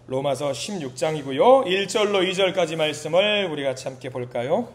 로마서 16장이고요. 1절로 2절까지 말씀을 우리 같이 함께 볼까요?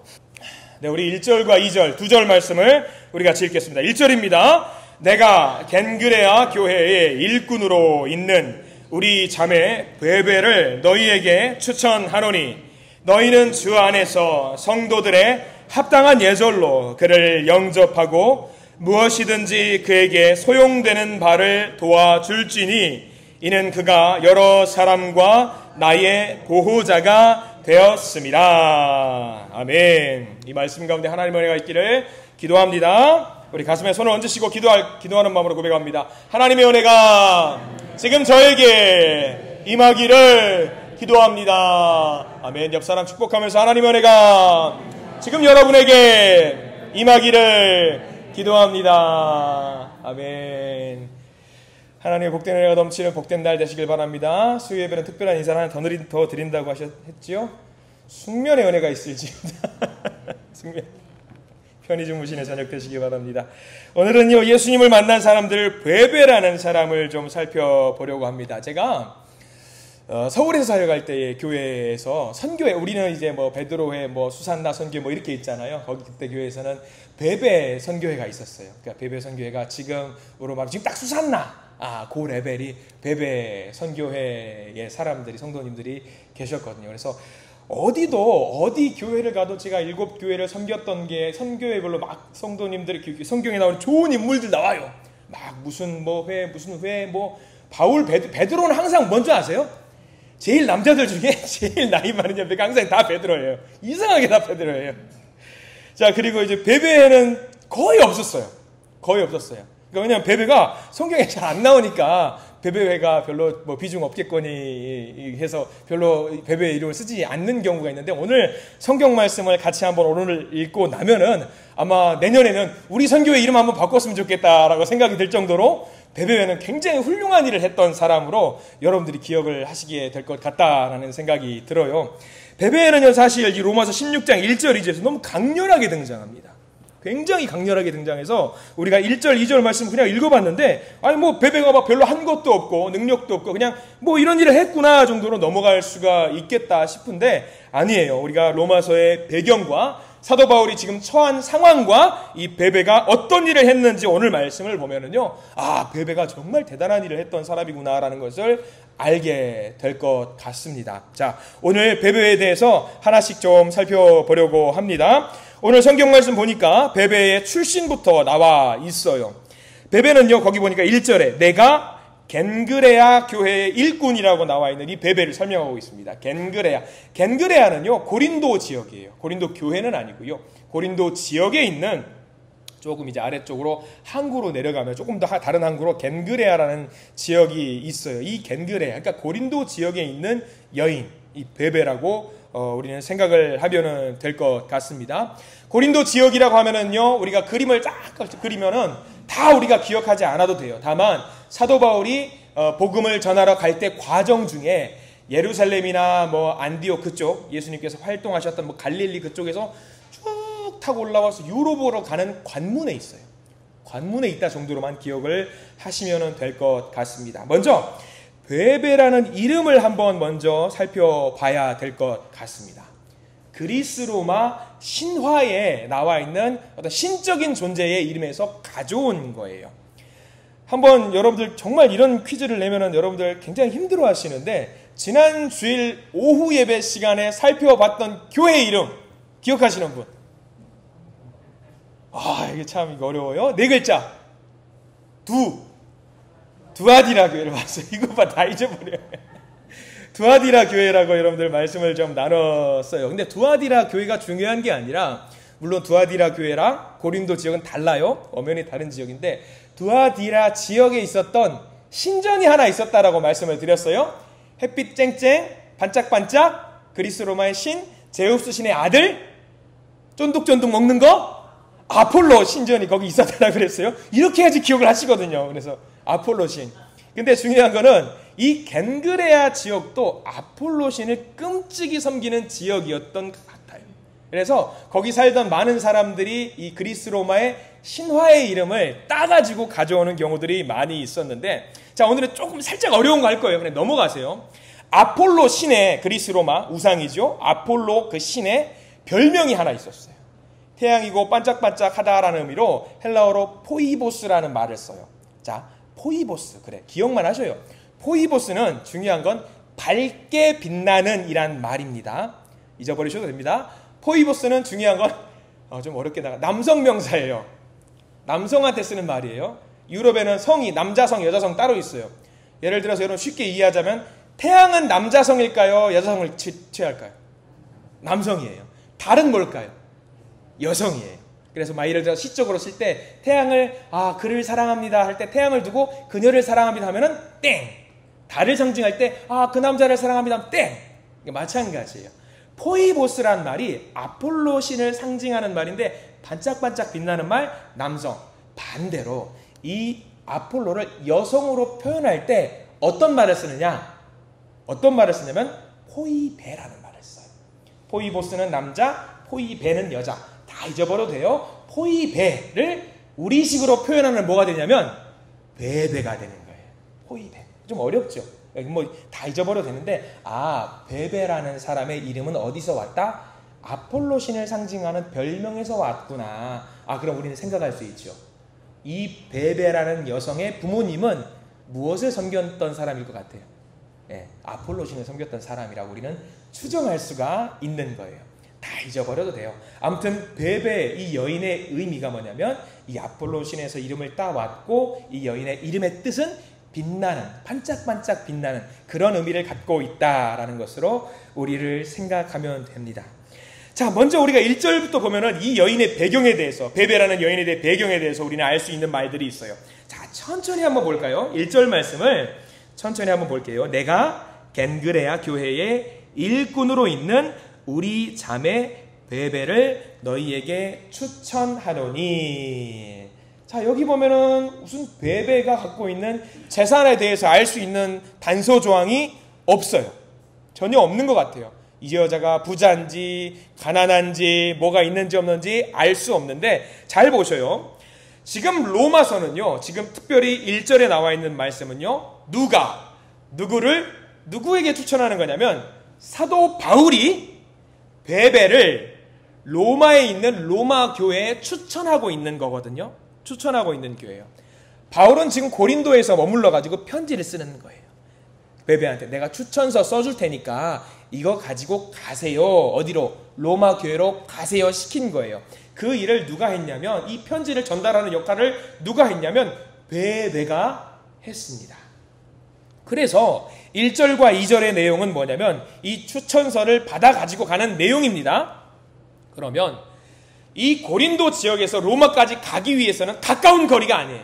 네, 우리 1절과 2절, 2절 말씀을 우리 같이 읽겠습니다. 1절입니다. 내가 겐그레아 교회의 일꾼으로 있는 우리 자매 베베를 너희에게 추천하노니 너희는 주 안에서 성도들의 합당한 예절로 그를 영접하고 무엇이든지 그에게 소용되는 바를 도와줄지니 이는 그가 여러 사람과 나의 보호자가 되었습니다. 아멘. 이 말씀 가운데 하나님의 은혜가 있기를 기도합니다. 우리 가슴에 손을 얹으시고 기도하는 마음으로 고백합니다. 하나님의 은혜가 지금 저에게 임하기를 기도합니다. 아멘. 옆 사람 축복하면서 하나님의 은혜가 지금 여러분에게 임하기를 기도합니다. 아멘. 하나님의 복된 은혜가 넘치는 복된 날 되시길 바랍니다. 수요 예배는 특별한 인사를 하나 더 드린다고 했지요? 숙면의 은혜가 있을지어다. 숙면. 편히 주무시는 저녁 되시길 바랍니다. 오늘은요, 예수님을 만난 사람들, 베베라는 사람을 좀 살펴보려고 합니다. 제가 서울에서 살아갈 때의 교회에서 선교회, 우리는 이제 뭐 베드로회, 뭐 수산나 선교 뭐 이렇게 있잖아요. 거기 그때 교회에서는 베베 선교회가 있었어요. 그러니까 베베 선교회가 지금으로 말하면 지금 딱 수산나, 그 레벨이 베베 선교회의 사람들이, 성도님들이 계셨거든요. 그래서 어디 교회를 가도 제가 7교회를 섬겼던 게 선교회별로 막 성도님들이 성경에 나오는 좋은 인물들 나와요. 막 무슨 회, 바울, 베드로는 항상 뭔지 아세요? 제일 남자들 중에 제일 나이 많은 옆에가 항상 다 베드로예요. 이상하게 다 베드로예요. 자, 그리고 이제 베베는 거의 없었어요. 그러니까 왜냐면 베베가 성경에 잘 안 나오니까 베베회가 별로 뭐 비중 없겠거니 해서 별로 베베의 이름을 쓰지 않는 경우가 있는데, 오늘 성경 말씀을 같이 한번 오늘 읽고 나면은 아마 내년에는 우리 선교회 이름 한번 바꿨으면 좋겠다라고 생각이 들 정도로 베베회는 굉장히 훌륭한 일을 했던 사람으로 여러분들이 기억을 하시게 될 것 같다라는 생각이 들어요. 베베회는요, 사실 이 로마서 16장 1절 2절에서 너무 강렬하게 등장합니다. 굉장히 강렬하게 등장해서 우리가 1절, 2절 말씀 그냥 읽어봤는데, 베베가 막 별로 한 것도 없고 능력도 없고 그냥 이런 일을 했구나 정도로 넘어갈 수가 있겠다 싶은데 아니에요. 우리가 로마서의 배경과 사도 바울이 지금 처한 상황과 이 베베가 어떤 일을 했는지 오늘 말씀을 보면은요, 베베가 정말 대단한 일을 했던 사람이구나라는 것을 알게 될 것 같습니다. 자, 오늘 베베에 대해서 하나씩 좀 살펴보려고 합니다. 오늘 성경 말씀 보니까 베베의 출신부터 나와 있어요. 베베는요, 거기 보니까 1절에 내가 겐그레아 교회의 일꾼이라고 나와 있는 이 베베를 설명하고 있습니다. 겐그레아는요, 고린도 지역이에요. 고린도 교회는 아니고요. 고린도 지역에 있는 조금 이제 아래쪽으로 항구로 내려가면 조금 더 다른 항구로 겐그레아라는 지역이 있어요. 이 겐그레아, 그러니까 고린도 지역에 있는 여인, 이 베베라고 우리는 생각을 하면 될 것 같습니다. 고린도 지역이라고 하면은요, 우리가 그림을 쫙 그리면은 다 우리가 기억하지 않아도 돼요. 다만 사도 바울이 복음을 전하러 갈 때 과정 중에 예루살렘이나 안디옥 그쪽, 예수님께서 활동하셨던 갈릴리 그쪽에서 쭉 타고 올라와서 유럽으로 가는 관문에 있어요. 관문에 있다 정도로만 기억을 하시면 될 것 같습니다. 먼저 베베라는 이름을 한번 먼저 살펴봐야 될 것 같습니다. 그리스 로마 신화에 나와 있는 어떤 신적인 존재의 이름에서 가져온 거예요. 한번 여러분들 정말 이런 퀴즈를 내면은 여러분들 굉장히 힘들어 하시는데, 지난 주일 오후 예배 시간에 살펴봤던 교회 이름 기억하시는 분? 이게 참 어려워요. 4글자. 두아디라 교회를 봤어요. 이거 다 잊어버려요. 두아디라 교회라고 여러분들 말씀을 좀 나눴어요. 근데 두아디라 교회가 중요한 게 아니라, 물론 두아디라 교회랑 고린도 지역은 달라요. 엄연히 다른 지역인데, 두아디라 지역에 있었던 신전이 하나 있었다라고 말씀을 드렸어요. 햇빛 쨍쨍, 반짝반짝, 그리스 로마의 신, 제우스 신의 아들, 쫀득쫀득 먹는 거, 아폴로 신전이 거기 있었다라고 그랬어요. 이렇게 해야지 기억을 하시거든요. 그래서 아폴로 신. 근데 중요한 거는 이 겐그레아 지역도 아폴로 신을 끔찍이 섬기는 지역이었던 것 같아요. 그래서 거기 살던 많은 사람들이 이 그리스 로마의 신화의 이름을 따가지고 가져오는 경우들이 많이 있었는데, 자, 오늘은 조금 살짝 어려운 거 할 거예요. 그냥 넘어가세요. 아폴로 신의, 그리스 로마 우상이죠. 아폴로 그 신의 별명이 하나 있었어요. 태양이고 반짝반짝하다라는 의미로 헬라어로 포이보스라는 말을 써요. 자, 포이보스. 그래, 기억만 하셔요. 포이보스는 중요한 건 밝게 빛나는 이란 말입니다. 잊어버리셔도 됩니다. 포이보스는 중요한 건 좀 어렵게 나가 남성 명사예요. 남성한테 쓰는 말이에요. 유럽에는 성이 남자성, 여자성 따로 있어요. 예를 들어서 여러분 쉽게 이해하자면 태양은 남자성일까요? 여자성을 취할까요? 남성이에요. 달은 뭘까요? 여성이에요. 그래서 막 예를 들어 시적으로 쓸 때 태양을 그를 사랑합니다 할 때 태양을 두고 그녀를 사랑합니다 하면은 땡. 달을 상징할 때 그 남자를 사랑합니다 하면 땡. 마찬가지예요. 포이보스란 말이 아폴로 신을 상징하는 말인데 반짝반짝 빛나는 말 남성. 반대로 이 아폴로를 여성으로 표현할 때 어떤 말을 쓰느냐? 어떤 말을 쓰냐면 포이베라는 말을 써요. 포이보스는 남자, 포이베는 여자. 다 잊어버려도 돼요. 포이베를 우리식으로 표현하면 뭐가 되냐면 베베가 되는 거예요. 포이베. 좀 어렵죠? 뭐 다 잊어버려도 되는데 베베라는 사람의 이름은 어디서 왔다? 아폴로 신을 상징하는 별명에서 왔구나. 그럼 우리는 생각할 수 있죠. 이 베베라는 여성의 부모님은 무엇을 섬겼던 사람일 것 같아요? 아폴로 신을 섬겼던 사람이라고 우리는 추정할 수가 있는 거예요. 다 잊어버려도 돼요. 아무튼 베베 이 여인의 의미가 뭐냐면 이 아폴로 신에서 이름을 따왔고 이 여인의 이름의 뜻은 빛나는, 반짝반짝 빛나는 그런 의미를 갖고 있다라는 것으로 우리를 생각하면 됩니다. 자, 먼저 우리가 1절부터 보면은 이 여인의 배경에 대해서, 베베라는 여인에 대해 배경에 대해서 우리는 알 수 있는 말들이 있어요. 자, 천천히 한번 볼까요? 1절 말씀을 천천히 한번 볼게요. 내가 겐그레아 교회의 일꾼으로 있는 우리 자매 베베를 너희에게 추천하노니. 자, 여기 보면은 무슨 베베가 갖고 있는 재산에 대해서 알 수 있는 단서 조항이 없어요. 전혀 없는 것 같아요. 이 여자가 부자인지 가난한지 뭐가 있는지 없는지 알 수 없는데 잘 보셔요. 지금 로마서는요. 지금 특별히 1절에 나와 있는 말씀은요. 누구에게 추천하는 거냐면 사도 바울이 베베를 로마에 있는 로마 교회에 추천하고 있는 거거든요. 추천하고 있는 교회예요. 바울은 지금 고린도에서 머물러가지고 편지를 쓰는 거예요. 베베한테 내가 추천서 써줄 테니까 이거 가지고 가세요. 어디로? 로마 교회로 가세요 시킨 거예요. 그 일을 누가 했냐면 이 편지를 전달하는 역할을 누가 했냐면 베베가 했습니다. 그래서 1절과 2절의 내용은 뭐냐면 이 추천서를 받아 가지고 가는 내용입니다. 그러면 이 고린도 지역에서 로마까지 가기 위해서는 가까운 거리가 아니에요.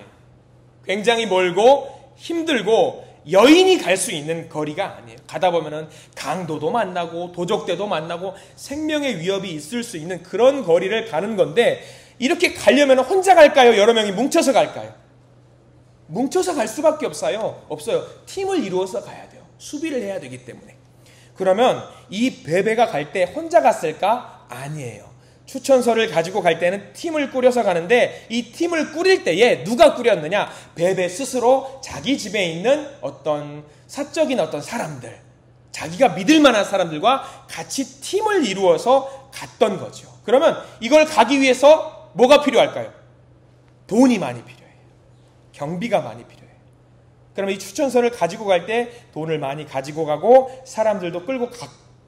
굉장히 멀고 힘들고 여인이 갈 수 있는 거리가 아니에요. 가다 보면은 강도도 만나고 도적대도 만나고 생명의 위협이 있을 수 있는 그런 거리를 가는 건데 이렇게 가려면 혼자 갈까요? 여러 명이 뭉쳐서 갈까요? 뭉쳐서 갈 수밖에 없어요. 팀을 이루어서 가야 돼요. 수비를 해야 되기 때문에. 그러면 이 베베가 갈 때 혼자 갔을까? 아니에요. 추천서를 가지고 갈 때는 팀을 꾸려서 가는데 이 팀을 꾸릴 때에 누가 꾸렸느냐? 베베 스스로 자기 집에 있는 어떤 사적인 어떤 사람들, 자기가 믿을 만한 사람들과 같이 팀을 이루어서 갔던 거죠. 그러면 이걸 가기 위해서 뭐가 필요할까요? 돈이 많이 필요해요. 경비가 많이 필요해요. 그러면 이 추천서를 가지고 갈 때 돈을 많이 가지고 가고 사람들도 끌고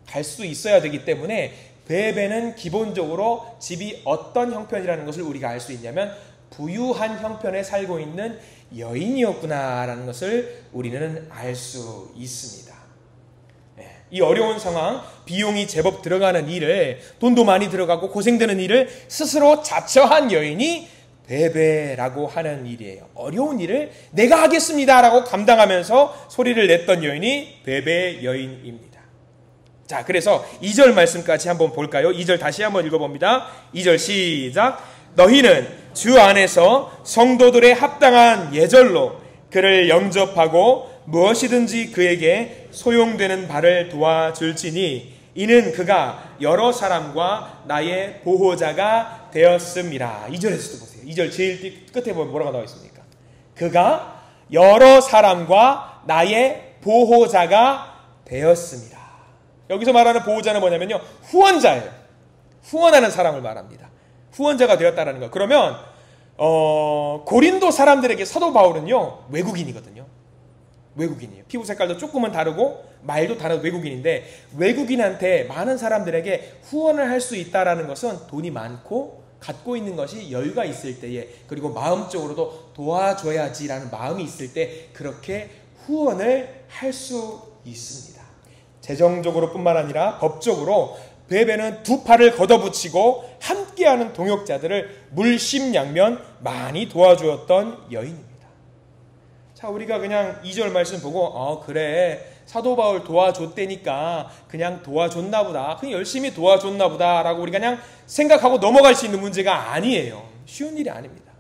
갈 수 있어야 되기 때문에 베베는 기본적으로 집이 어떤 형편이라는 것을 우리가 알 수 있냐면 부유한 형편에 살고 있는 여인이었구나라는 것을 우리는 알 수 있습니다. 이 어려운 상황, 비용이 제법 들어가는 일을, 돈도 많이 들어가고 고생되는 일을 스스로 자처한 여인이 베베라고 하는 일이에요. 어려운 일을 내가 하겠습니다라고 감당하면서 소리를 냈던 여인이 베베 여인입니다. 자, 그래서 2절 말씀까지 한번 볼까요? 2절 다시 한번 읽어봅니다. 2절 시작. 너희는 주 안에서 성도들의 합당한 예절로 그를 영접하고 무엇이든지 그에게 소용되는 바를 도와줄지니 이는 그가 여러 사람과 나의 보호자가 되었음이라. 2절에서도 보세요. 2절 제일 끝에 보면 뭐라고 나와 있습니까? 그가 여러 사람과 나의 보호자가 되었습니다. 여기서 말하는 보호자는 뭐냐면요, 후원자예요. 후원하는 사람을 말합니다. 후원자가 되었다라는 거. 그러면 고린도 사람들에게 사도 바울은요, 외국인이거든요. 외국인이에요. 피부 색깔도 조금은 다르고 말도 다른 외국인인데, 외국인한테 많은 사람들에게 후원을 할 수 있다라는 것은 돈이 많고 갖고 있는 것이 여유가 있을 때에, 그리고 마음적으로도 도와줘야지라는 마음이 있을 때 그렇게 후원을 할 수 있습니다. 재정적으로 뿐만 아니라 법적으로 베베는 두 팔을 걷어붙이고 함께하는 동역자들을 물심양면 많이 도와주었던 여인입니다. 자, 우리가 그냥 2절 말씀 보고 그래, 사도 바울 도와줬대니까 그냥 도와줬나 보다, 그냥 열심히 도와줬나 보다 라고 우리가 그냥 생각하고 넘어갈 수 있는 문제가 아니에요. 쉬운 일이 아닙니다.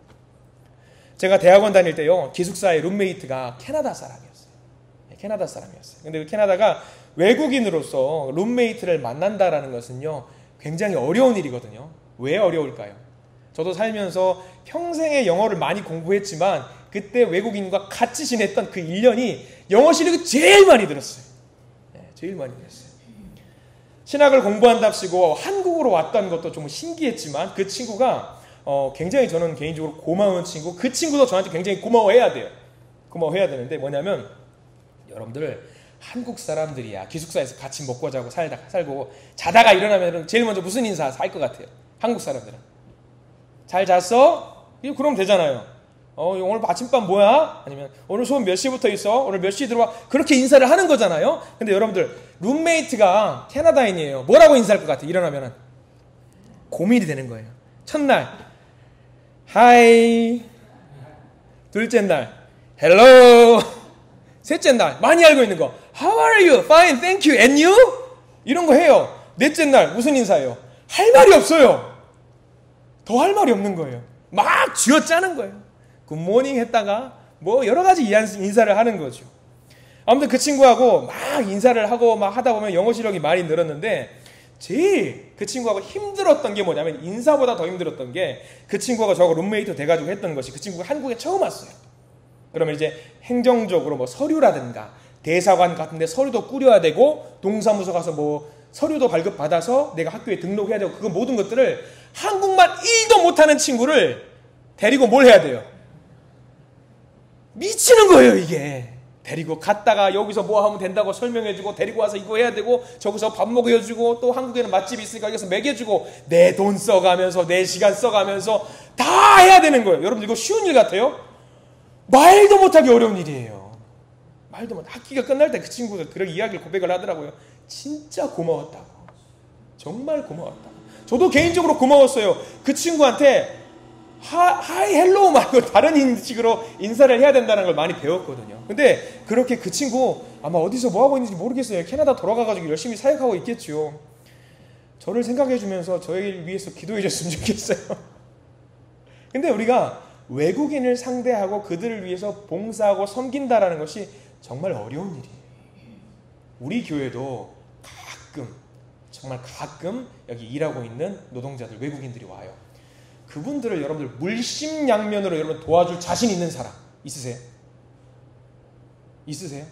제가 대학원 다닐 때요, 기숙사의 룸메이트가 캐나다 사람이었어요. 캐나다 사람이었어요. 근데 그 캐나다가 외국인으로서 룸메이트를 만난다라는 것은요, 굉장히 어려운 일이거든요. 왜 어려울까요? 저도 살면서 평생의 영어를 많이 공부했지만 그때 외국인과 같이 지냈던 그 1년이 영어 실력이 제일 많이 들었어요. 제일 많이 들었어요. 신학을 공부한답시고 한국으로 왔던 것도 좀 신기했지만 그 친구가 굉장히 저는 개인적으로 고마운 친구, 그 친구도 저한테 굉장히 고마워해야 돼요. 고마워해야 되는데 뭐냐면, 여러분들 한국 사람들이야 기숙사에서 같이 먹고 자고 살고 자다가 일어나면 제일 먼저 무슨 인사 할 것 같아요? 한국 사람들은 잘 잤어? 그럼 되잖아요. 오늘 아침밥 뭐야? 아니면 오늘 수업 몇 시부터 있어? 오늘 몇 시에 들어와? 그렇게 인사를 하는 거잖아요. 근데 여러분들 룸메이트가 캐나다인이에요. 뭐라고 인사할 것 같아요? 일어나면은 고민이 되는 거예요. 첫날 하이, 둘째 날 헬로, 셋째 날 많이 알고 있는 거 How are you? Fine, thank you. And you? 이런 거 해요. 넷째 날 무슨 인사예요? 할 말이 없어요. 더 할 말이 없는 거예요. 막 쥐어짜는 거예요. 굿모닝 했다가 뭐 여러 가지 인사를 하는 거죠. 아무튼 그 친구하고 막 인사를 하고 막 하다 보면 영어 실력이 많이 늘었는데, 제일 그 친구하고 힘들었던 게 뭐냐면, 인사보다 더 힘들었던 게, 그 친구가 저하고 룸메이트 돼가지고 했던 것이, 그 친구가 한국에 처음 왔어요. 그러면 이제 행정적으로 뭐 서류라든가 대사관 같은 데 서류도 꾸려야 되고, 동사무소 가서 뭐 서류도 발급받아서 내가 학교에 등록해야 되고, 그 모든 것들을 한국말 1도 못하는 친구를 데리고 뭘 해야 돼요? 미치는 거예요, 이게. 데리고 갔다가 여기서 뭐 하면 된다고 설명해주고, 데리고 와서 이거 해야 되고, 저기서 밥 먹여주고, 또 한국에는 맛집이 있으니까 여기서 먹여주고, 내 돈 써가면서, 내 시간 써가면서 다 해야 되는 거예요. 여러분, 이거 쉬운 일 같아요? 말도 못하기 어려운 일이에요. 말도 못. 학기가 끝날 때 그 친구가 그런 이야기를 고백을 하더라고요. 진짜 고마웠다고. 정말 고마웠다고. 저도 개인적으로 고마웠어요. 그 친구한테 하이 헬로우 말고 다른 식으로 인사를 해야 된다는 걸 많이 배웠거든요. 근데 그렇게 그 친구 아마 어디서 뭐 하고 있는지 모르겠어요. 캐나다 돌아가가지고 열심히 사역하고 있겠죠. 저를 생각해주면서 저희를 위해서 기도해줬으면 좋겠어요. 근데 우리가 외국인을 상대하고 그들을 위해서 봉사하고 섬긴다라는 것이 정말 어려운 일이에요. 우리 교회도 가끔, 정말 가끔 여기 일하고 있는 노동자들, 외국인들이 와요. 그분들을 여러분들 물심양면으로 여러분 도와줄 자신 있는 사람 있으세요? 있으세요?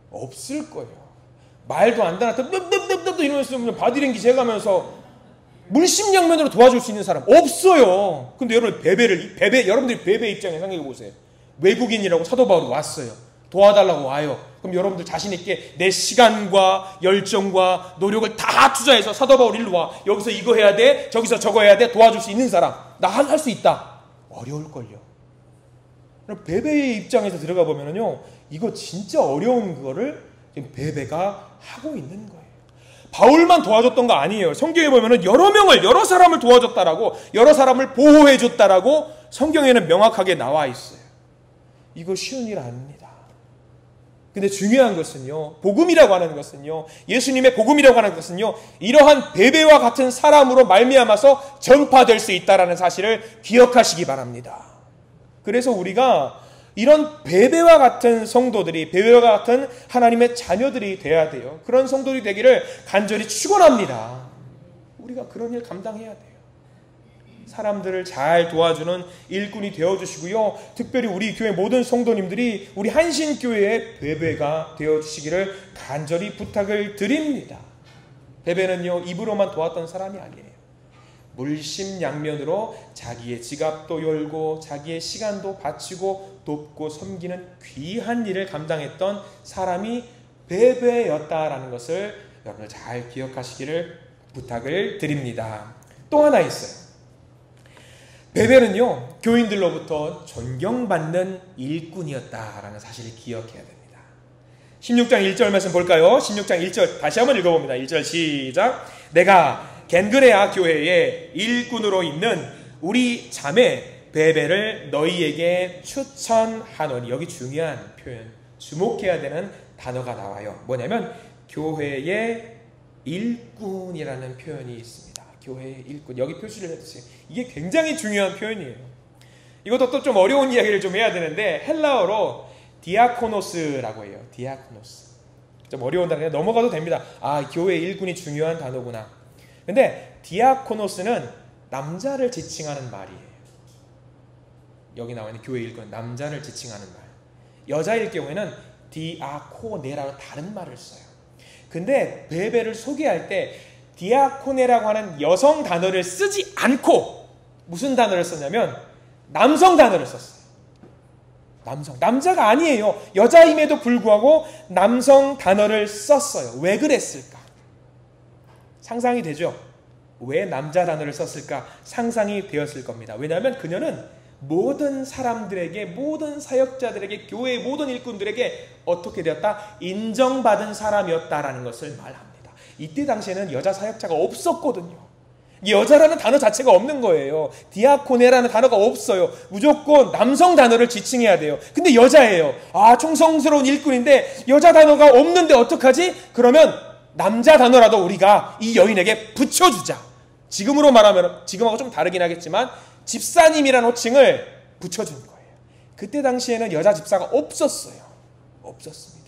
없을 거예요. 말도 안 되나 또 이러면서 바디랭귀지 해가면서 물심양면으로 도와줄 수 있는 사람 없어요. 근데 여러분 여러분들이 베베 입장에 생각해 보세요. 외국인이라고 사도 바울이 왔어요. 도와달라고 와요. 그럼 여러분들 자신 있게 내 시간과 열정과 노력을 다 투자해서 사도 바울 일로 와. 여기서 이거 해야 돼. 저기서 저거 해야 돼. 도와줄 수 있는 사람. 나 할 수 있다. 어려울걸요. 베베의 입장에서 들어가 보면은요, 이거 진짜 어려운 거를 지금 베베가 하고 있는 거예요. 바울만 도와줬던 거 아니에요. 성경에 보면은 여러 사람을 도와줬다라고, 여러 사람을 보호해줬다라고 성경에는 명확하게 나와 있어요. 이거 쉬운 일 아닙니다. 근데 중요한 것은요, 복음이라고 하는 것은요, 예수님의 복음이라고 하는 것은요, 이러한 베베와 같은 사람으로 말미암아서 전파될 수 있다라는 사실을 기억하시기 바랍니다. 그래서 우리가 이런 베베와 같은 성도들이, 베베와 같은 하나님의 자녀들이 돼야 돼요. 그런 성도들이 되기를 간절히 축원합니다. 우리가 그런 일 감당해야 돼요. 사람들을 잘 도와주는 일꾼이 되어주시고요. 특별히 우리 교회 모든 성도님들이 우리 한신교회의 베베가 되어주시기를 간절히 부탁을 드립니다. 베베는요, 입으로만 도왔던 사람이 아니에요. 물심양면으로 자기의 지갑도 열고 자기의 시간도 바치고 돕고 섬기는 귀한 일을 감당했던 사람이 베베였다라는 것을 여러분들 잘 기억하시기를 부탁을 드립니다. 또 하나 있어요. 베베는요, 교인들로부터 존경받는 일꾼이었다라는 사실을 기억해야 됩니다. 16장 1절 말씀 볼까요? 16장 1절 다시 한번 읽어봅니다. 1절 시작. 내가 겐그레아 교회의 일꾼으로 있는 우리 자매 베베를 너희에게 추천하노니. 여기 중요한 표현, 주목해야 되는 단어가 나와요. 뭐냐면 교회의 일꾼이라는 표현이 있습니다. 교회의 일꾼. 여기 표시를 해주세요. 이게 굉장히 중요한 표현이에요. 이것도 또 좀 어려운 이야기를 좀 해야 되는데 헬라어로 디아코노스라고 해요. 디아코노스. 좀 어려운 단어인데 넘어가도 됩니다. 아, 교회의 일꾼이 중요한 단어구나. 근데 디아코노스는 남자를 지칭하는 말이에요. 여기 나와 있는 교회 일꾼, 남자를 지칭하는 말. 여자일 경우에는 디아코네라고 다른 말을 써요. 근데 베베를 소개할 때 디아코네라고 하는 여성 단어를 쓰지 않고 무슨 단어를 썼냐면 남성 단어를 썼어요. 남자가 아니에요. 여자임에도 불구하고 남성 단어를 썼어요. 왜 그랬을까? 상상이 되죠? 왜 남자 단어를 썼을까? 상상이 되었을 겁니다. 왜냐하면 그녀는 모든 사람들에게, 모든 사역자들에게, 교회의 모든 일꾼들에게 어떻게 되었다? 인정받은 사람이었다라는 것을 말합니다. 이때 당시에는 여자 사역자가 없었거든요. 여자라는 단어 자체가 없는 거예요. 디아코네라는 단어가 없어요. 무조건 남성 단어를 지칭해야 돼요. 근데 여자예요. 아, 충성스러운 일꾼인데 여자 단어가 없는데 어떡하지? 그러면 남자 단어라도 우리가 이 여인에게 붙여주자. 지금으로 말하면, 지금하고 좀 다르긴 하겠지만 집사님이라는 호칭을 붙여준 거예요. 그때 당시에는 여자 집사가 없었어요. 없었습니다.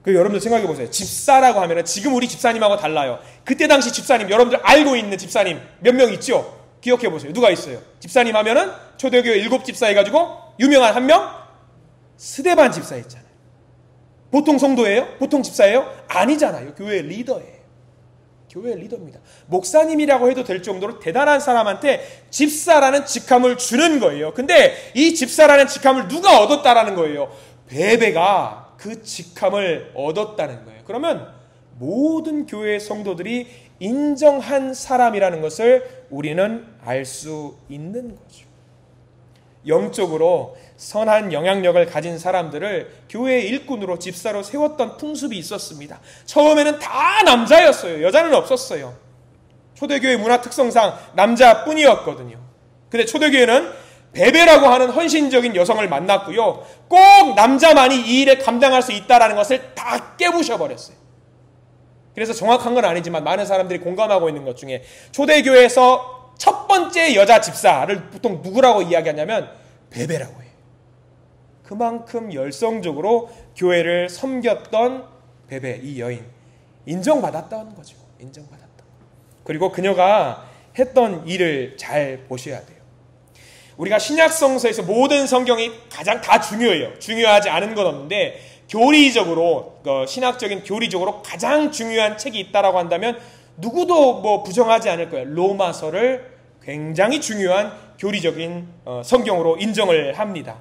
그 여러분들 생각해 보세요. 집사라고 하면은 지금 우리 집사님하고 달라요. 그때 당시 집사님, 여러분들 알고 있는 집사님 몇 명 있죠? 기억해 보세요. 누가 있어요? 집사님 하면은 초대교회 7집사 해가지고 유명한 한 명? 스데반 집사 있잖아요. 보통 성도예요? 보통 집사예요? 아니잖아요. 교회 리더예요. 교회 리더입니다. 목사님이라고 해도 될 정도로 대단한 사람한테 집사라는 직함을 주는 거예요. 근데 이 집사라는 직함을 누가 얻었다라는 거예요? 베베가 그 직함을 얻었다는 거예요. 그러면 모든 교회 성도들이 인정한 사람이라는 것을 우리는 알 수 있는 거죠. 영적으로 선한 영향력을 가진 사람들을 교회의 일꾼으로 집사로 세웠던 풍습이 있었습니다. 처음에는 다 남자였어요. 여자는 없었어요. 초대교회 문화 특성상 남자뿐이었거든요. 근데 초대교회는 베베라고 하는 헌신적인 여성을 만났고요. 꼭 남자만이 이 일을 감당할 수 있다는 것을 다 깨부셔버렸어요. 그래서 정확한 건 아니지만 많은 사람들이 공감하고 있는 것 중에 초대교회에서 첫 번째 여자 집사를 보통 누구라고 이야기하냐면 베베라고 해요. 그만큼 열성적으로 교회를 섬겼던 베베, 이 여인. 인정받았던 거죠. 인정받았던. 그리고 그녀가 했던 일을 잘 보셔야 돼요. 우리가 신약성서에서 모든 성경이 가장 다 중요해요. 중요하지 않은 건 없는데 교리적으로, 신학적인 교리적으로 가장 중요한 책이 있다라고 한다면 누구도 뭐 부정하지 않을 거예요. 로마서를 굉장히 중요한 교리적인 성경으로 인정을 합니다.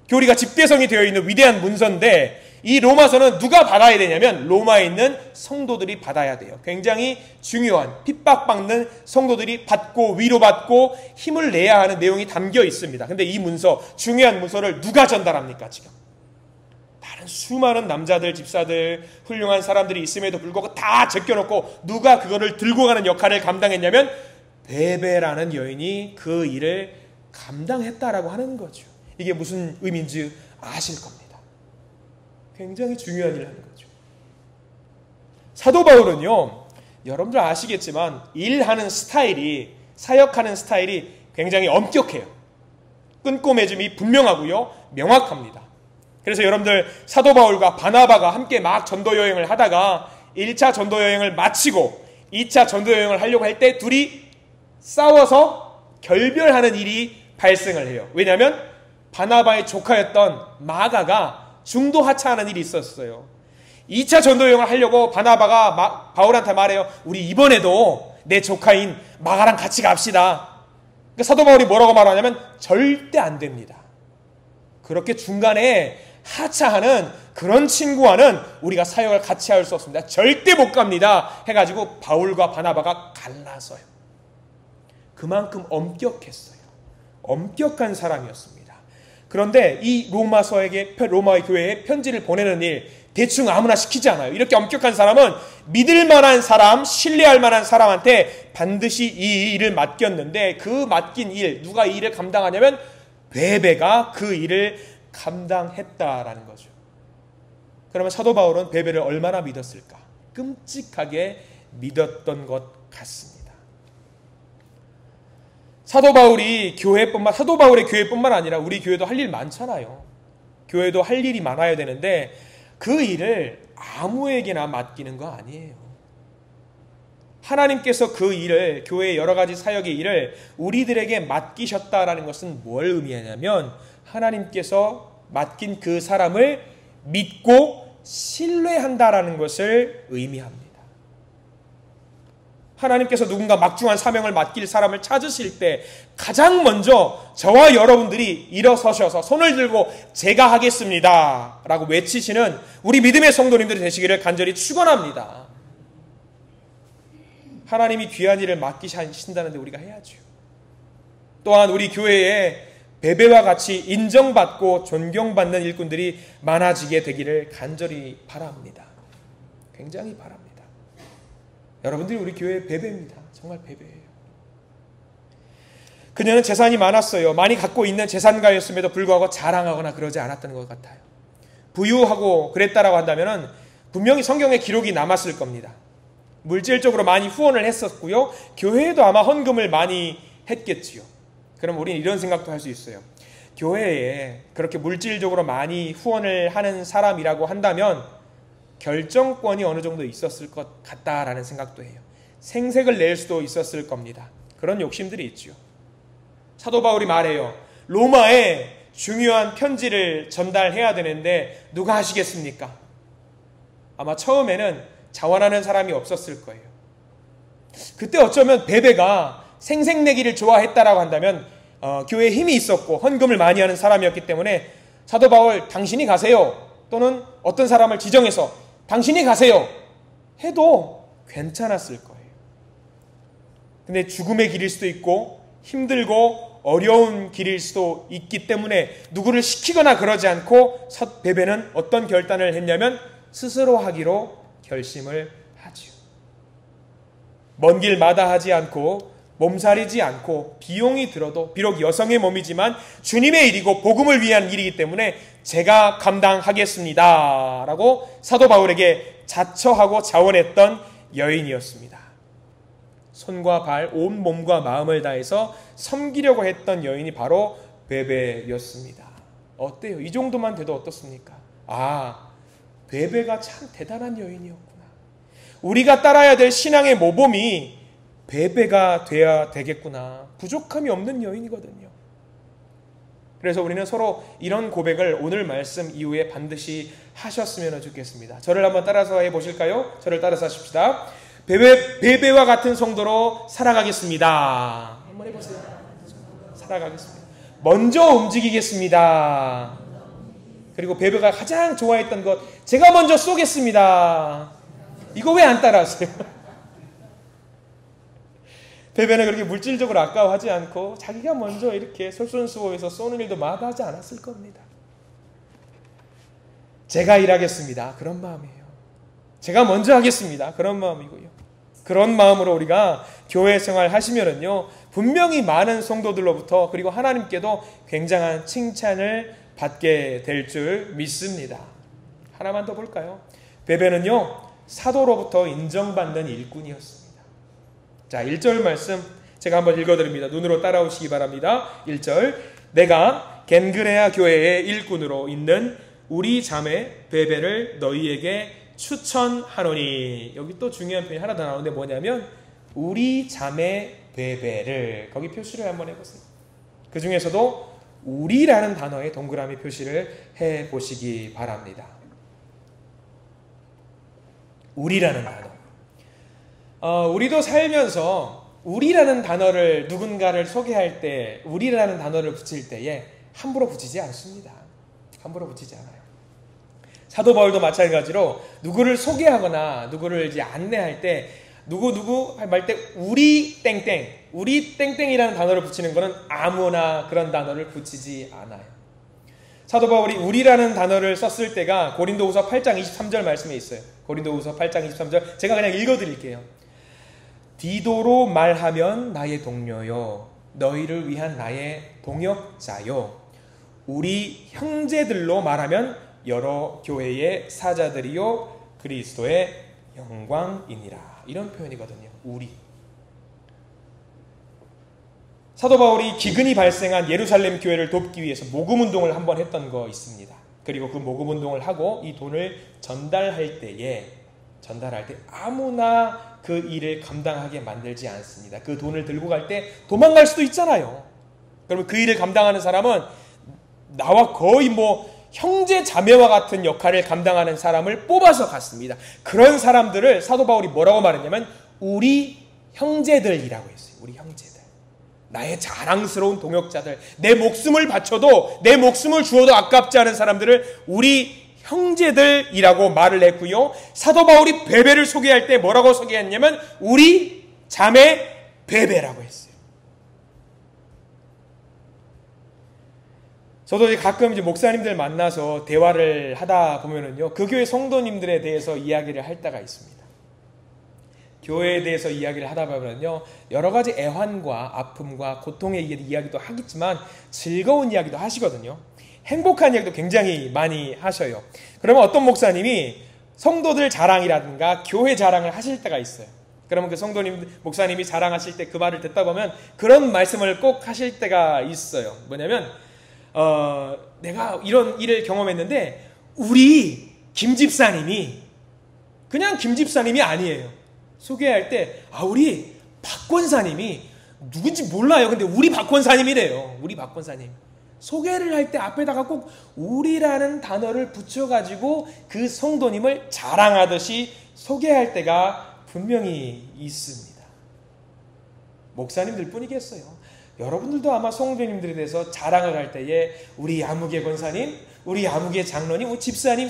교리가 집대성이 되어 있는 위대한 문서인데 이 로마서는 누가 받아야 되냐면 로마에 있는 성도들이 받아야 돼요. 굉장히 중요한, 핍박받는 성도들이 받고 위로받고 힘을 내야 하는 내용이 담겨 있습니다. 근데 이 문서, 중요한 문서를 누가 전달합니까 지금? 다른 수많은 남자들, 집사들, 훌륭한 사람들이 있음에도 불구하고 다 제껴놓고 누가 그거를 들고 가는 역할을 감당했냐면 베베라는 여인이 그 일을 감당했다라고 하는 거죠. 이게 무슨 의미인지 아실 겁니다. 굉장히 중요한 일을 하는 거죠. 사도 바울은요, 여러분들 아시겠지만 일하는 스타일이, 사역하는 스타일이 굉장히 엄격해요. 끈꼬매짐이 분명하고요, 명확합니다. 그래서 여러분들 사도 바울과 바나바가 함께 막 전도 여행을 하다가 1차 전도 여행을 마치고 2차 전도 여행을 하려고 할 때 둘이 싸워서 결별하는 일이 발생을 해요. 왜냐하면 바나바의 조카였던 마가가 중도 하차하는 일이 있었어요. 2차 전도 여행을 하려고 바나바가 바울한테 말해요. 우리 이번에도 내 조카인 마가랑 같이 갑시다. 그러니까 사도 바울이 뭐라고 말하냐면 절대 안 됩니다. 그렇게 중간에 하차하는 그런 친구와는 우리가 사역을 같이 할 수 없습니다. 절대 못 갑니다. 해가지고 바울과 바나바가 갈라서요. 그만큼 엄격했어요. 엄격한 사람이었습니다. 그런데 이 로마의 교회에 편지를 보내는 일 대충 아무나 시키지 않아요. 이렇게 엄격한 사람은 믿을 만한 사람, 신뢰할 만한 사람한테 반드시 이 일을 맡겼는데 그 맡긴 일, 누가 이 일을 감당하냐면 베베가 그 일을 감당했다라는 거죠. 그러면 사도 바울은 베베를 얼마나 믿었을까? 끔찍하게 믿었던 것 같습니다. 사도 바울의 교회뿐만 아니라 우리 교회도 할 일 많잖아요. 교회도 할 일이 많아야 되는데 그 일을 아무에게나 맡기는 거 아니에요. 하나님께서 그 일을, 교회의 여러 가지 사역의 일을 우리들에게 맡기셨다라는 것은 뭘 의미하냐면 하나님께서 맡긴 그 사람을 믿고 신뢰한다라는 것을 의미합니다. 하나님께서 누군가 막중한 사명을 맡길 사람을 찾으실 때 가장 먼저 저와 여러분들이 일어서셔서 손을 들고 제가 하겠습니다 라고 외치시는 우리 믿음의 성도님들이 되시기를 간절히 축원합니다. 하나님이 귀한 일을 맡기신다는데 우리가 해야죠. 또한 우리 교회에 베베와 같이 인정받고 존경받는 일꾼들이 많아지게 되기를 간절히 바랍니다. 굉장히 바랍니다. 여러분들이 우리 교회의 베베입니다. 정말 베베예요. 그녀는 재산이 많았어요. 많이 갖고 있는 재산가였음에도 불구하고 자랑하거나 그러지 않았던 것 같아요. 부유하고 그랬다라고 한다면 분명히 성경에 기록이 남았을 겁니다. 물질적으로 많이 후원을 했었고요. 교회에도 아마 헌금을 많이 했겠지요. 그럼 우리는 이런 생각도 할 수 있어요. 교회에 그렇게 물질적으로 많이 후원을 하는 사람이라고 한다면 결정권이 어느 정도 있었을 것 같다라는 생각도 해요. 생색을 낼 수도 있었을 겁니다. 그런 욕심들이 있죠. 사도 바울이 말해요. 로마에 중요한 편지를 전달해야 되는데 누가 하시겠습니까? 아마 처음에는 자원하는 사람이 없었을 거예요. 그때 어쩌면 베베가 생색내기를 좋아했다라고 한다면 교회에 힘이 있었고 헌금을 많이 하는 사람이었기 때문에 사도 바울 당신이 가세요. 또는 어떤 사람을 지정해서 당신이 가세요 해도 괜찮았을 거예요. 근데 죽음의 길일 수도 있고 힘들고 어려운 길일 수도 있기 때문에 누구를 시키거나 그러지 않고 베베는 어떤 결단을 했냐면 스스로 하기로 결심을 하지요. 먼 길 마다하지 않고 몸살이지 않고 비용이 들어도 비록 여성의 몸이지만 주님의 일이고 복음을 위한 일이기 때문에 제가 감당하겠습니다 라고 사도 바울에게 자처하고 자원했던 여인이었습니다. 손과 발, 온 몸과 마음을 다해서 섬기려고 했던 여인이 바로 베베였습니다. 어때요? 이 정도만 돼도 어떻습니까? 베베가 참 대단한 여인이었구나. 우리가 따라야 될 신앙의 모범이 베베가 돼야 되겠구나. 부족함이 없는 여인이거든요. 그래서 우리는 서로 이런 고백을 오늘 말씀 이후에 반드시 하셨으면 좋겠습니다. 저를 한번 따라서 해보실까요? 저를 따라서 하십시다. 베베와 같은 성도로 살아가겠습니다. 한번 해보세요. 살아가겠습니다. 먼저 움직이겠습니다. 그리고 베베가 가장 좋아했던 것, 제가 먼저 쏘겠습니다. 이거 왜 안 따라하세요? 베베는 그렇게 물질적으로 아까워하지 않고 자기가 먼저 이렇게 솔선수범해서 쏘는 일도 마다하지 않았을 겁니다. 제가 일하겠습니다. 그런 마음이에요. 제가 먼저 하겠습니다. 그런 마음이고요. 그런 마음으로 우리가 교회 생활 하시면은요, 분명히 많은 성도들로부터 그리고 하나님께도 굉장한 칭찬을 받게 될 줄 믿습니다. 하나만 더 볼까요? 베베는요, 사도로부터 인정받는 일꾼이었습니다. 자, 1절 말씀 제가 한번 읽어드립니다. 눈으로 따라오시기 바랍니다. 1절, 내가 겐그레아 교회의 일꾼으로 있는 우리 자매 베베를 너희에게 추천하노니. 여기 또 중요한 표현이 하나 더 나오는데 뭐냐면 우리 자매 베베를 거기 표시를 한번 해보세요. 그 중에서도 우리라는 단어에 동그라미 표시를 해보시기 바랍니다. 우리라는 단어. 우리도 살면서 우리라는 단어를 누군가를 소개할 때, 우리라는 단어를 붙일 때에 함부로 붙이지 않습니다. 함부로 붙이지 않아요. 사도 바울도 마찬가지로 누구를 소개하거나 누구를 이제 안내할 때 누구 할 때 우리 땡땡, 우리 땡땡이라는 단어를 붙이는 것은 아무나 그런 단어를 붙이지 않아요. 사도 바울이 우리라는 단어를 썼을 때가 고린도후서 8장 23절 말씀에 있어요. 고린도후서 8장 23절 제가 그냥 읽어드릴게요. 디도로 말하면 나의 동료요, 너희를 위한 나의 동역자요, 우리 형제들로 말하면 여러 교회의 사자들이요 그리스도의 영광이니라. 이런 표현이거든요. 우리. 사도 바울이 기근이 발생한 예루살렘 교회를 돕기 위해서 모금운동을 한번 했던 거 있습니다. 그리고 그 모금운동을 하고 이 돈을 전달할 때 아무나 그 일을 감당하게 만들지 않습니다. 그 돈을 들고 갈 때 도망갈 수도 있잖아요. 그러면 그 일을 감당하는 사람은 나와 거의 형제 자매와 같은 역할을 감당하는 사람을 뽑아서 갔습니다. 그런 사람들을 사도 바울이 뭐라고 말했냐면 우리 형제들이라고 했어요. 우리 형제들. 나의 자랑스러운 동역자들, 내 목숨을 바쳐도, 내 목숨을 주어도 아깝지 않은 사람들을 우리 형제들이라고 말을 했고요. 사도 바울이 베베를 소개할 때 뭐라고 소개했냐면 우리 자매 베베라고 했어요. 저도 가끔 이제 목사님들 만나서 대화를 하다 보면은요, 그 교회 성도님들에 대해서 이야기를 할 때가 있습니다. 교회에 대해서 이야기를 하다 보면요, 여러 가지 애환과 아픔과 고통의 이야기도 하겠지만 즐거운 이야기도 하시거든요. 행복한 이야기도 굉장히 많이 하셔요. 그러면 어떤 목사님이 성도들 자랑이라든가 교회 자랑을 하실 때가 있어요. 그러면 그 목사님이 자랑하실 때 그 말을 듣다 보면 그런 말씀을 꼭 하실 때가 있어요. 뭐냐면 내가 이런 일을 경험했는데 우리 김 집사님이 그냥 김 집사님이 아니에요. 소개할 때 우리 박 권사님이 누군지 몰라요. 근데 우리 박 권사님이래요. 우리 박 권사님. 소개를 할 때 앞에다가 꼭 우리라는 단어를 붙여가지고 그 성도님을 자랑하듯이 소개할 때가 분명히 있습니다. 목사님들 뿐이겠어요. 여러분들도 아마 성도님들에 대해서 자랑을 할 때에 우리 아무개 권사님, 우리 아무개 장로님, 우리 집사님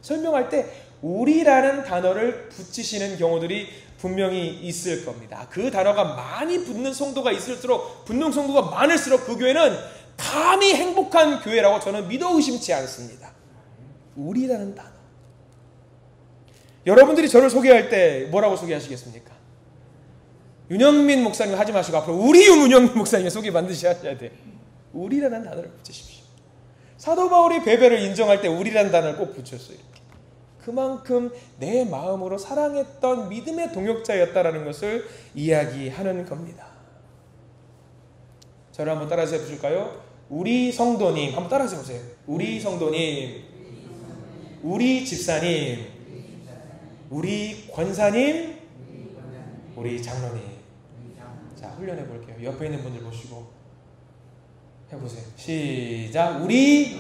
설명할 때 우리라는 단어를 붙이시는 경우들이 분명히 있을 겁니다. 그 단어가 많이 붙는 성도가 있을수록, 붙는 성도가 많을수록 그 교회는 감히 행복한 교회라고 저는 믿어 의심치 않습니다. 우리라는 단어. 여러분들이 저를 소개할 때 뭐라고 소개하시겠습니까? 윤영민 목사님 하지 마시고 앞으로 우리 윤영민 목사님 소개 반드시 하셔야 돼요. 우리라는 단어를 붙이십시오. 사도 바울이 베베를 인정할 때 우리라는 단어를 꼭 붙였어요. 이렇게. 그만큼 내 마음으로 사랑했던 믿음의 동역자였다라는 것을 이야기하는 겁니다. 저를 한번 따라서 해보실까요? 우리 성도님, 한번 따라서 해보세요. 우리 성도님, 우리 집사님, 우리 권사님, 우리 장로님. 자, 훈련해 볼게요. 옆에 있는 분들 보시고 해보세요. 시작. 우리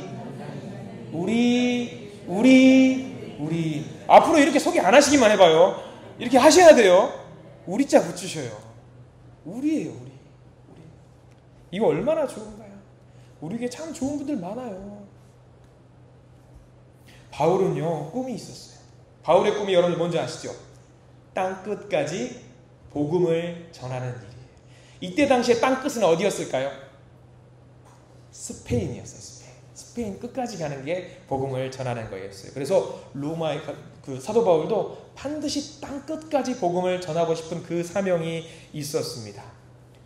앞으로 이렇게 소개 안 하시기만 해봐요. 이렇게 하셔야 돼요. 우리자 붙이셔요. 우리예요. 우리. 이거 얼마나 좋은가요? 우리에게 참 좋은 분들 많아요. 바울은요, 꿈이 있었어요. 바울의 꿈이 여러분 뭔지 아시죠? 땅끝까지 복음을 전하는 일이에요. 이때 당시에 땅끝은 어디였을까요? 스페인이었어요. 스페인 끝까지 가는 게 복음을 전하는 거였어요. 그래서 로마의 그 사도 바울도 반드시 땅끝까지 복음을 전하고 싶은 그 사명이 있었습니다.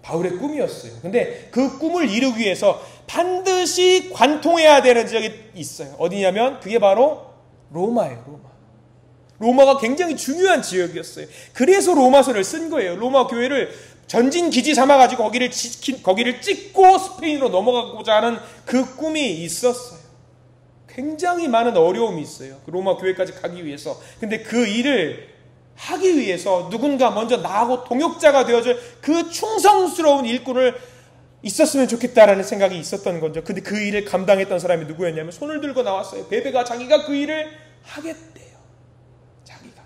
바울의 꿈이었어요. 근데 그 꿈을 이루기 위해서 반드시 관통해야 되는 지역이 있어요. 어디냐면 그게 바로 로마예요. 로마가 굉장히 중요한 지역이었어요. 그래서 로마서를 쓴 거예요. 로마 교회를 전진 기지 삼아가지고 거기를 찍고 스페인으로 넘어가고자 하는 그 꿈이 있었어요. 굉장히 많은 어려움이 있어요. 그 로마 교회까지 가기 위해서. 근데 그 일을 하기 위해서 누군가 먼저 나하고 동역자가 되어줄 그 충성스러운 일꾼을 있었으면 좋겠다라는 생각이 있었던 거죠. 근데 그 일을 감당했던 사람이 누구였냐면 손을 들고 나왔어요. 베베가 자기가 그 일을 하겠대요. 자기가.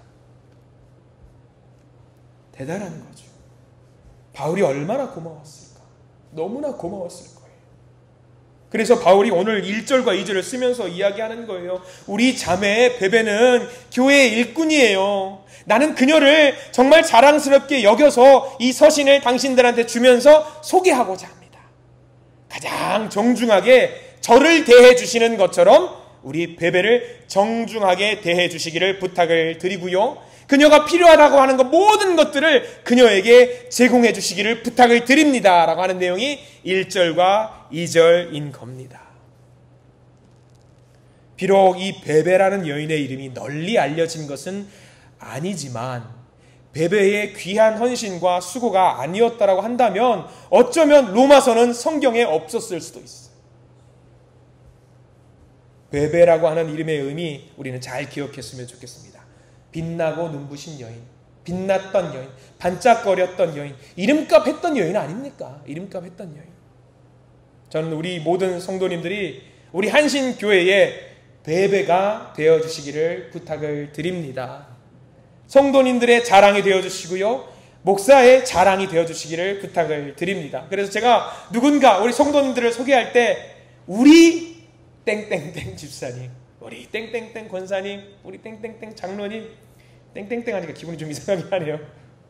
대단한 거죠. 바울이 얼마나 고마웠을까. 너무나 고마웠을 거예요. 그래서 바울이 오늘 1절과 2절을 쓰면서 이야기하는 거예요. 우리 자매 베베는 교회의 일꾼이에요. 나는 그녀를 정말 자랑스럽게 여겨서 이 서신을 당신들한테 주면서 소개하고자 합니다. 가장 정중하게 저를 대해 주시는 것처럼 우리 베베를 정중하게 대해 주시기를 부탁을 드리고요. 그녀가 필요하다고 하는 것 모든 것들을 그녀에게 제공해 주시기를 부탁을 드립니다. 라고 하는 내용이 1절과 2절인 겁니다. 비록 이 베베라는 여인의 이름이 널리 알려진 것은 아니지만 베베의 귀한 헌신과 수고가 아니었다라고 한다면 어쩌면 로마서는 성경에 없었을 수도 있어요. 베베라고 하는 이름의 의미 우리는 잘 기억했으면 좋겠습니다. 빛나고 눈부신 여인, 빛났던 여인, 반짝거렸던 여인, 이름값 했던 여인 아닙니까? 이름값 했던 여인. 저는 우리 모든 성도님들이 우리 한신교회의 베베가 되어주시기를 부탁을 드립니다. 성도님들의 자랑이 되어주시고요, 목사의 자랑이 되어주시기를 부탁을 드립니다. 그래서 제가 누군가 우리 성도님들을 소개할 때 우리 땡땡땡 집사님, 우리 땡땡땡 권사님, 우리 땡땡땡 장로님, 땡땡땡 하니까 기분이 좀 이상하게 하네요.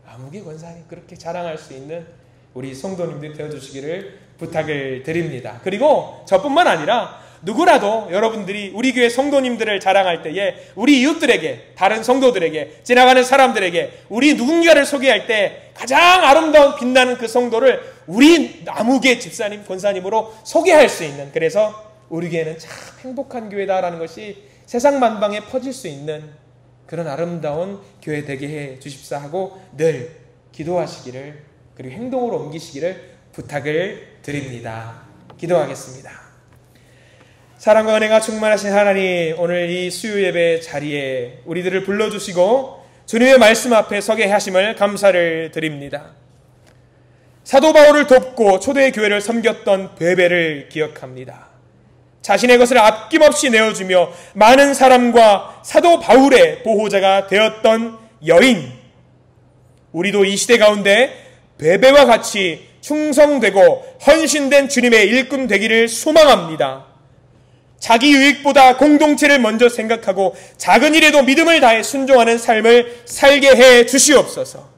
아무개 권사님, 그렇게 자랑할 수 있는 우리 성도님들 되어주시기를 부탁을 드립니다. 그리고 저뿐만 아니라 누구라도 여러분들이 우리 교회 성도님들을 자랑할 때에 우리 이웃들에게, 다른 성도들에게, 지나가는 사람들에게 우리 누군가를 소개할 때 가장 아름다운 빛나는 그 성도를 우리 아무개 집사님, 권사님으로 소개할 수 있는, 그래서 우리 교회는 참 행복한 교회다라는 것이 세상 만방에 퍼질 수 있는 그런 아름다운 교회 되게 해 주십사 하고 늘 기도하시기를, 그리고 행동으로 옮기시기를 부탁을 드립니다. 기도하겠습니다. 사랑과 은혜가 충만하신 하나님, 오늘 이 수요 예배 자리에 우리들을 불러주시고 주님의 말씀 앞에 서게 하심을 감사를 드립니다. 사도 바울을 돕고 초대 교회를 섬겼던 베베를 기억합니다. 자신의 것을 아낌없이 내어주며 많은 사람과 사도 바울의 보호자가 되었던 여인, 우리도 이 시대 가운데 베베와 같이 충성되고 헌신된 주님의 일꾼 되기를 소망합니다. 자기 유익보다 공동체를 먼저 생각하고 작은 일에도 믿음을 다해 순종하는 삶을 살게 해 주시옵소서.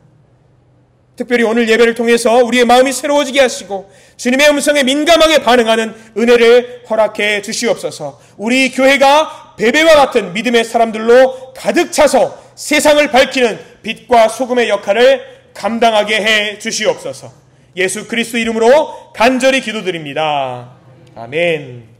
특별히 오늘 예배를 통해서 우리의 마음이 새로워지게 하시고 주님의 음성에 민감하게 반응하는 은혜를 허락해 주시옵소서. 우리 교회가 베베와 같은 믿음의 사람들로 가득 차서 세상을 밝히는 빛과 소금의 역할을 감당하게 해 주시옵소서. 예수 그리스도 이름으로 간절히 기도드립니다. 아멘.